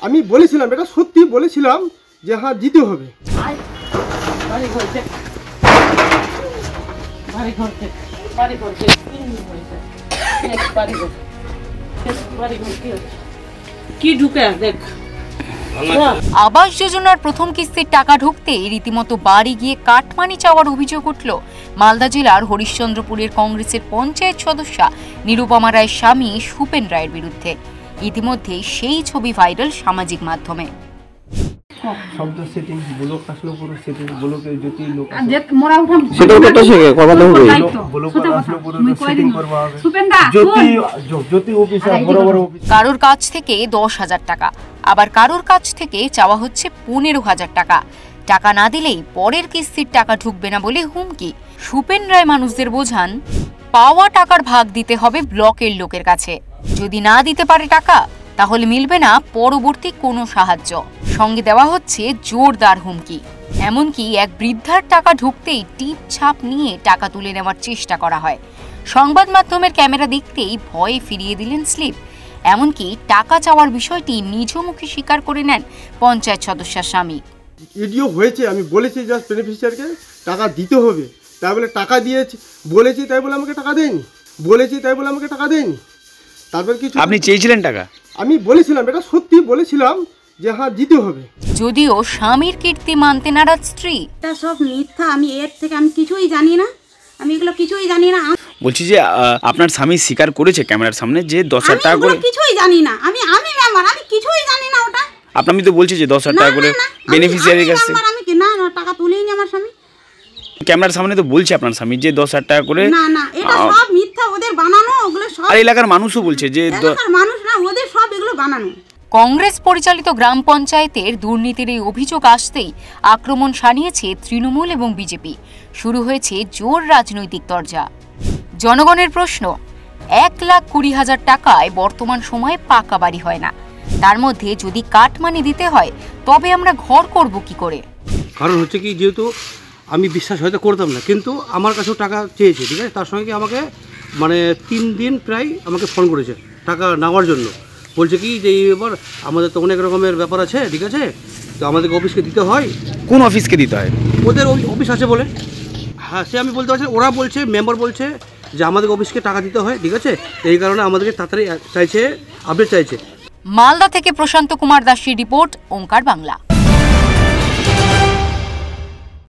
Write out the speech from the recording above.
আমি বলেছিলাম, এটা সত্যি বলেছিলাম যে হ্যাঁ দিতে হবে। কি ঢুকে দেখ। আবাস যোজনার প্রথম কিস্তির টাকা ঢুকতেই রীতিমতো বাড়ি গিয়ে কাটমানি চাওয়ার অভিযোগ উঠল মালদা জেলার হরিশ্চন্দ্রপুরের কংগ্রেসের পঞ্চায়েত সদস্যা নিরুপমা রায়ের স্বামী সুপেন রায়ের বিরুদ্ধে। ইতিমধ্যে সেই ছবি ভাইরাল সামাজিক মাধ্যমে। শব্দ সেটিং ব্লক আসলো পুরো সেটিং ব্লকে যদি লোক যে মোরা উঠাম সেটা কত থেকে কমাতে হবে ব্লক আসলো পুরো সেটিং করব হবে জ্যোতি অফিসার বড় বড় অফিস। কারোর কাছ থেকে 10,000 টাকা, আবার কারোর কাছ থেকে চাওয়া হচ্ছে 15,000 টাকা। টাকা না দিলেই পরের কিস্তির টাকা ঢুকবে না বলে হুমকি। সুপেন রায় মানুষদের বোঝান, পাওয়া টাকার ভাগ দিতে হবে ব্লকের লোকের কাছে, যদি না দিতে পারে টাকা তাহলে মিলবে না পরবর্তী কোনো সাহায্য। সঙ্গে দেওয়া হচ্ছে জোরদার হুমকি। এমনকি এক বৃদ্ধার টাকা ঢুকতেই টিপ ছাপ নিয়ে টাকা তুলে নেওয়ার চেষ্টা করা হয়। সংবাদ মাধ্যমের ক্যামেরা দেখতেই ভয়ে ফিরিয়ে দিলেন স্লিপ। এমনকি টাকা চাওয়ার বিষয়টি নিজ মুখে স্বীকার করে নেন পঞ্চায়েত সদস্যার স্বামী। ভিডিও হয়েছে, আমি বলেছি জাস্ট বেনিফিশিয়ারকে টাকা দিতে হবে, তাই বলে টাকা দিয়েছি, বলেছি তাই বলে আমাকে টাকা দেয়নি, বলেছি তাই বলে আমাকে টাকা দেয়নি। তারপর কিছু আপনি চেয়েছিলেন টাকা? আমি বলেছিলাম, এটা সত্যি বলেছিলাম যে হ্যাঁ দিতে হবে। যদিও স্বামীর কীর্তি মানতে নারাজ স্ত্রী। এটা সব মিথ্যা, আমি এর থেকে আমি কিছুই জানি না, আমি এগুলো কিছুই জানি না। বলছি যে আপনার স্বামী স্বীকার করেছে ক্যামেরার সামনে যে 10,000 টাকা করে কিছুই জানি না, আমি মেম্বার, আমি কিছুই জানি না ওটা। আপনি তো বলছে যে 10,000 টাকা করে বেনিফিশিয়ারির কাছে। আমি কি না টাকা তুলেইনি আমার স্বামী। ক্যামেরার সামনে তো বলছে আপনার স্বামী যে 10,000 টাকা করে। না না, এটা সব মিথ্যা, ওদের বানানো, ওগুলো সব। আর এলাকার মানুষও বলছে যে এলাকার মানুষ না, ওদের সব এগুলো বানানো। কংগ্রেস পরিচালিত গ্রাম পঞ্চায়েতের দুর্নীতির এই অভিযোগ আসতেই আক্রমণ শানিয়েছে তৃণমূল এবং বিজেপি। শুরু হয়েছে জোর রাজনৈতিক তরজা। জনগণের প্রশ্ন, 1,20,000 টাকায় বর্তমান সময়ে পাকা বাড়ি হয় না, তার মধ্যে যদি কাটমানি দিতে হয় তবে আমরা ঘর করব কি করে? কারণ হচ্ছে কি, যেহেতু আমি বিশ্বাস হয়তো করতাম না, কিন্তু আমার কাছেও টাকা চেয়েছে, ঠিক আছে। তার সঙ্গে আমাকে 3 দিন প্রায় আমাকে ফোন করেছে টাকা নেওয়ার জন্য। বলছে কি যে এই ব্যাপার, আমাদের তো অনেক রকমের ব্যাপার আছে, ঠিক আছে, তো আমাদেরকে অফিসকে দিতে হয়। কোন অফিসকে দিতে হয়? ওদের অফিস আছে বলে। হ্যাঁ, সে আমি বলতে পারছি, ওরা বলছে, মেম্বার বলছে যে আমাদের অফিসকে টাকা দিতে হয়, ঠিক আছে, এই কারণে আমাদেরকে তাড়াতাড়ি চাইছে, আপডেট চাইছে। মালদা থেকে প্রশান্ত কুমার দাসের রিপোর্ট, ওঙ্কার বাংলা।